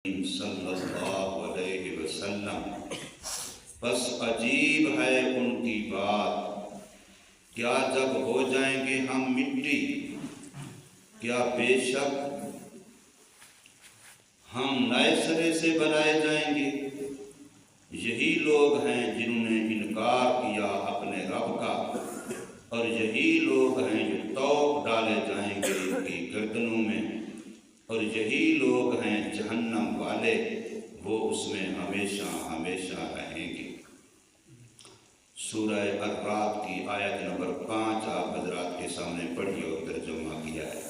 صلی اللہ علیہ وسلم۔ بس عجیب ہے ان کی بات، کیا جب ہو جائیں گے ہم مٹی، کیا بے شک ہم نئے سرے سے بنائے جائیں گے۔ یہی لوگ ہیں جنہوں نے انکار کیا اپنے رب کا، اور یہی لوگ ہیں جو توق ڈالے جائیں گے ان کی گردنوں میں، اور یہی لوگ ہیں جہنم والے، وہ اس میں ہمیشہ ہمیشہ رہیں گے۔ سورہ الرعد کی آیت نمبر 5 آپ حضرات کے سامنے پڑھی اور ترجمہ کیا ہے۔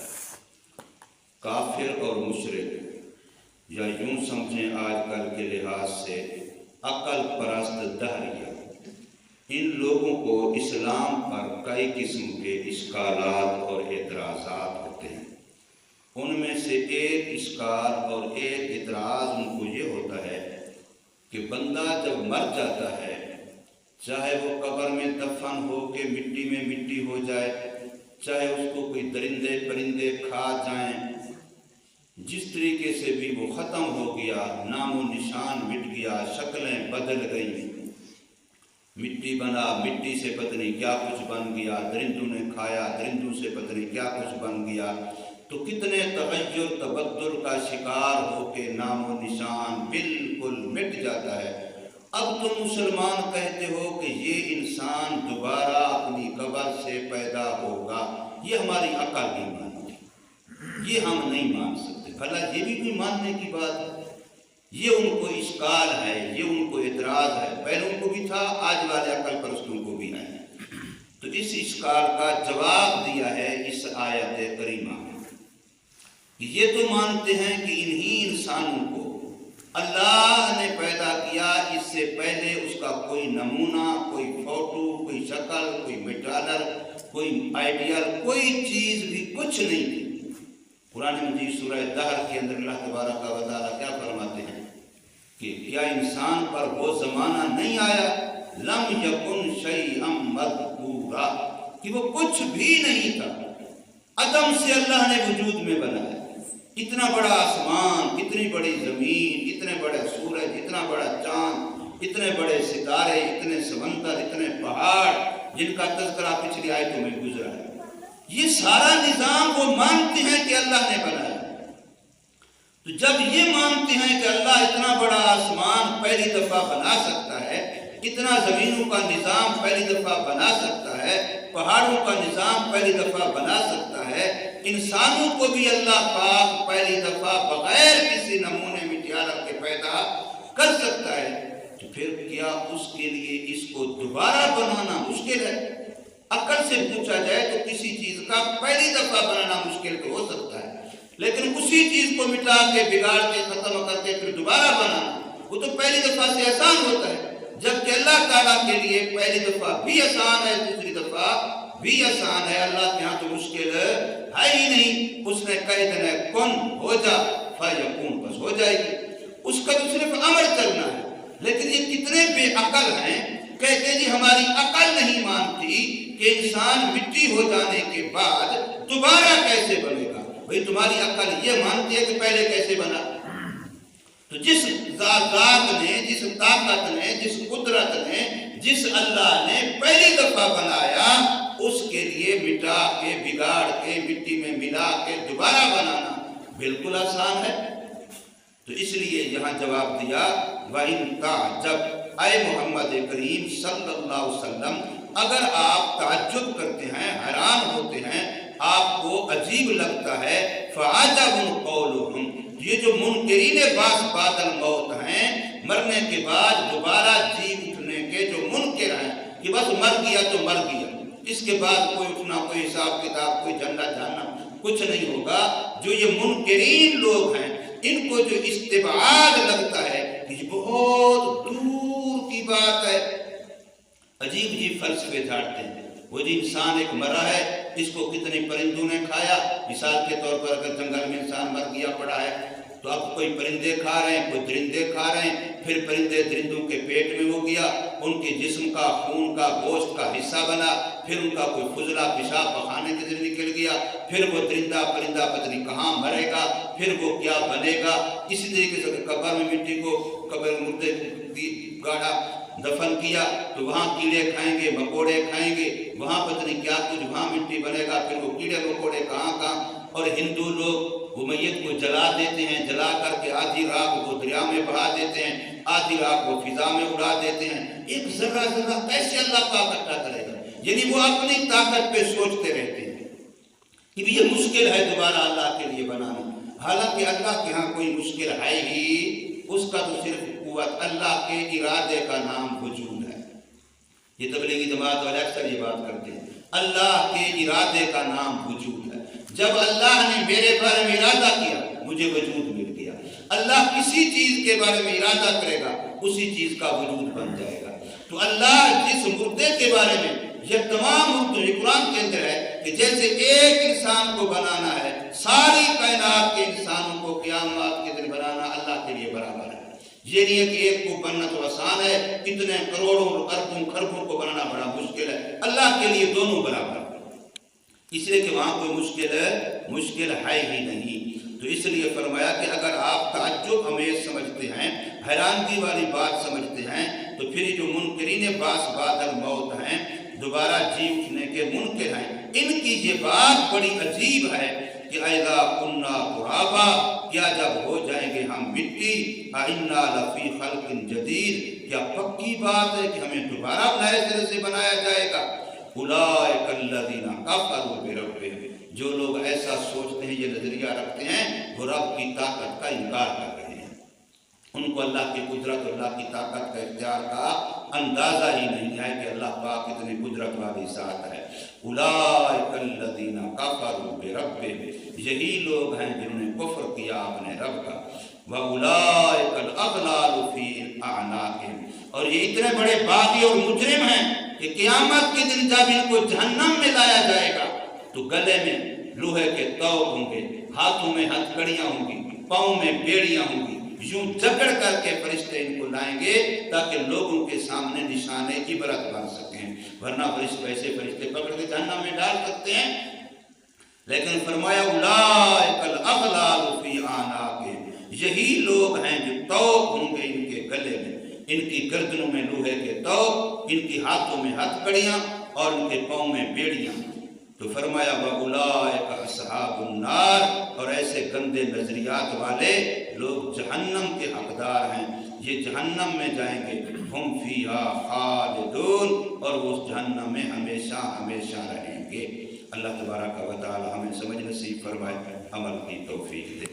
کافر اور مشرک، یا یوں سمجھیں آج کل کے لحاظ سے عقل پرست دہریہ، ان لوگوں کو اسلام پر کئی قسم کے اشکالات اور اعتراضات ہوتے ہیں۔ ان میں سے ایک اشکال اور ایک اعتراض ان کو یہ ہوتا ہے کہ بندہ جب مر جاتا ہے، چاہے وہ قبر میں دفن ہو کے مٹی میں مٹی ہو جائے، چاہے اس کو کوئی درندے پرندے کھا جائیں، جس طریقے سے بھی وہ ختم ہو گیا، نام و نشان مٹ گیا، شکلیں بدل گئی، مٹی بنا، مٹی سے پتہ نہیں کیا کچھ بن گیا، درندوں نے کھایا، درندوں سے پتہ نہیں کیا کچھ بن گیا، تو کتنے تغیر تبدل کا شکار ہو کے نام و نشان بالکل مٹ جاتا ہے۔ اب تم مسلمان کہتے ہو کہ یہ انسان دوبارہ اپنی قبر سے پیدا ہوگا، یہ ہماری عقل نہیں مانتی، یہ ہم نہیں مان سکتے۔ بھلا یہ بھی کوئی ماننے کی بات ہے؟ یہ ان کو اشکال ہے، یہ ان کو اعتراض ہے، پہلے ان کو بھی تھا، آج والے عقل پرستوں کو بھی ہے۔ تو اس اشکال کا جواب دیا ہے اس آیت کریمہ میں۔ یہ تو مانتے ہیں کہ انہی انسانوں کو اللہ نے پیدا کیا، اس سے پہلے اس کا کوئی نمونہ، کوئی فوٹو، کوئی شکل، کوئی میٹالر، کوئی آئیڈیل، کوئی چیز بھی کچھ نہیں تھی۔ قرآن مجید سورہ دہر کے اندر اللہ تبارک و تعالیٰ کیا فرماتے ہیں کہ کیا انسان پر وہ زمانہ نہیں آیا، لم یکن شیئا مذکورا، کہ وہ کچھ بھی نہیں تھا، عدم سے اللہ نے وجود میں بنایا۔ اتنا بڑا آسمان، اتنی بڑی زمین، اتنے بڑے سورج، اتنا بڑا چاند، اتنے بڑے ستارے، اتنے سمندر، اتنے پہاڑ جن کا تذکرہ پچھلی آیتوں میں گزرا ہے، یہ سارا نظام وہ مانتے ہیں کہ اللہ نے بنایا۔ تو جب یہ مانتے ہیں کہ اللہ اتنا بڑا آسمان پہلی دفعہ بنا سکتا ہے، اتنا زمینوں کا نظام پہلی دفعہ بنا سکتا ہے، پہاڑوں کا نظام پہلی دفعہ بنا سکتا ہے، انسانوں کو بھی اللہ پاک پہلی دفعہ بغیر کسی نمونے مٹیالر کے پیدا کر سکتا ہے، تو پھر کیا اس کے لیے اس کو دوبارہ بنانا مشکل ہے؟ عقل سے پوچھا جائے تو کسی چیز کا پہلی دفعہ بنانا مشکل تو ہو سکتا ہے، لیکن اسی چیز کو مٹا کے بگاڑ کے ختم کر کے پھر دوبارہ بنانا وہ تو پہلی دفعہ سے آسان ہوتا ہے، جبکہ اللہ تعالیٰ کے لیے پہلی دفعہ بھی آسان ہے، دوسری دفعہ بھی آسان ہے۔ اللہ کے ہاں تو مشکل ہے ہی نہیں، اس نے کہہ دینا ہے کن ہو جا فیکون، بس ہو جائے گی، اس کا تو صرف امر کرنا ہے۔ لیکن یہ کتنے بے عقل ہیں، کہتے جی ہماری عقل نہیں مانتی کہ انسان مٹی ہو جانے کے بعد دوبارہ کیسے بنے گا۔ بھئی تمہاری عقل یہ مانتی ہے کہ پہلے کیسے بنا؟ تو جس ذات نے، جس طاقت نے، جس قدرت نے، جس اللہ نے پہلی دفعہ بنایا، اس کے لیے مٹا کے بگاڑ کے مٹی میں ملا کے دوبارہ بنانا بالکل آسان ہے۔ تو اس لیے یہاں جواب دیا وَإِن تَعْجَبْ، اے محمد کریم صلی اللہ علیہ وسلم، اگر آپ تعجب کرتے ہیں، حیران ہوتے ہیں، آپ کو عجیب لگتا ہے، فَعَجَبٌ قَوْلُهُمْ، یہ جو منکرین بعد الموت ہیں، مرنے کے بعد دوبارہ جی اٹھنے کے جو منکر ہیں کہ بس مر گیا تو مر گیا، اس کے بعد کوئی اٹھنا، کوئی حساب کتاب، کوئی جنت جہنم کچھ نہیں ہوگا، جو یہ منکرین لوگ ہیں، ان کو جو استبعاد لگتا ہے کہ یہ بہت دور کی بات ہے، عجیب عجیب فلسفے جھاڑتے ہیں۔ وہ جو انسان ایک مرا ہے، اس کو کتنے پرندوں نے کھایا، مثال کے طور پر اگر جنگل میں انسان مر گیا پڑا ہے، تو اب کوئی پرندے کھا رہے ہیں، کوئی درندے کھا رہے ہیں، پھر پرندے درندوں کے پیٹ میں ہو گیا، ان کے جسم کا خون کا گوشت کا حصہ بنا، پھر ان کا کوئی فضلہ پیشاب پخانے کے ذریعے نکل گیا، پھر وہ درندہ پرندہ پتہ نہیں کہاں مرے گا، پھر وہ کیا بنے گا۔ اسی طریقے سے قبر میں مٹی کو قبر مردے گاڑا دفن کیا تو وہاں کیڑے کھائیں گے، مکوڑے کھائیں گے، وہاں پتہ نہیں کیا کچھ وہاں مٹی بنے گا، پھر وہ کیڑے مکوڑے کہاں کہاں۔ اور ہندو لوگ وہ میت کو جلا دیتے ہیں، جلا کر کے آدھی راکھ وہ دریا میں بہا دیتے ہیں، آدھی راکھ وہ فضا میں اڑا دیتے ہیں۔ ایک ذرہ ذرہ کیسے اللہ پاک اکٹھا کرے گا؟ یعنی وہ اپنی طاقت پہ سوچتے رہتے ہیں کہ یہ مشکل ہے دوبارہ اللہ کے لیے بنانا، حالانکہ اللہ کے ہاں کوئی مشکل ہے ہی، اس کا تو صرف قوت، اللہ کے ارادے کا نام وجود ہے۔ یہ تبلیغی جماعت والے اکثر یہ بات کرتے ہیں، اللہ کے ارادے کا نام وجود ہے۔ جب اللہ نے میرے بارے میں ارادہ کیا مجھے وجود مل گیا۔ اللہ کسی چیز کے بارے میں ارادہ کرے گا اسی چیز کا وجود بن جائے گا۔ تو اللہ جس مردے کے بارے میں یہ تمام مردے یہ قرآن کے اندر ہے کہ جیسے ایک انسان کو بنانا ہے، ساری کائنات کے انسانوں کو قیامت کے دن بنانا اللہ کے لیے برابر ہے۔ یہ نہیں ہے کہ ایک کو بننا تو آسان ہے، اتنے کروڑوں اربوں خربوں کو بنانا بڑا مشکل ہے۔ اللہ کے لیے دونوں برابر ہے، اس لیے کہ وہاں کوئی مشکل ہے ہی نہیں۔ تو اس لیے فرمایا کہ اگر آپ تعجب امیز سمجھتے ہیں، حیرانگی والی بات سمجھتے ہیں، تو پھر جو منکرین بعث بعد الموت ہیں، دوبارہ جی اٹھنے کے منکر ہیں، ان کی یہ بات بڑی عجیب ہے کہ اذا کنا ترابا، کیا جب ہو جائیں گے ہم مٹی، انا لفی خلق جدید، کیا پکی بات ہے کہ ہمیں دوبارہ نئے سرے سے بنایا جائے گا۔ اولئک الذین کفروا بربہم، جو لوگ ایسا سوچتے ہیں، یہ نظریہ رکھتے ہیں، وہ رب کی طاقت کا انکار کر رہے ہیں۔ ان کو اللہ کی قدرت، اللہ کی طاقت کا اختیار کا اندازہ ہی نہیں ہے کہ اللہ پاک اتنی قدرت والی ذات ہے۔ اولئک الذین کفروا بربہم، یہی لوگ ہیں جنہوں نے کفر کیا اپنے رب کا۔ وَأُولَئِكَ الْأَغْلَالُ فِي أَعْنَاقِهِمْ، اور یہ اتنے بڑے باغی اور مجرم ہیں کہ قیامت کے دن جب ان کو جہنم میں لایا جائے گا تو گلے میں لوہے کے طوق ہوں گے، ہاتھوں میں ہتھکڑیاں ہوں گی، پاؤں میں بیڑیاں ہوں گی، یوں جکڑ کر کے فرشتے ان کو لائیں گے تاکہ لوگوں کے سامنے نشان عبرت بن سکیں، ورنہ ویسے فرشتے پکڑ کے جہنم میں ڈال سکتے ہیں۔ لیکن فرمایا اولئک الاغلال فی اعناقہم، یہی لوگ ہیں جو طوق ہوں گے ان کے گلے میں، ان کی گردنوں میں لوہے کے طوق، ان کی ہاتھوں میں ہتھکڑیاں اور ان کے پاؤں میں بیڑیاں۔ تو فرمایا وَأُولَئِكَ أَصْحَابُ النَّارِ، اور ایسے گندے نظریات والے لوگ جہنم کے حقدار ہیں، یہ جہنم میں جائیں گے، ہم فیہا خالدون، اور وہ اس جہنم میں ہمیشہ ہمیشہ رہیں گے۔ اللہ تبارک و تعالی ہمیں سمجھ نصیب فرمائے، عمل کی توفیق دے۔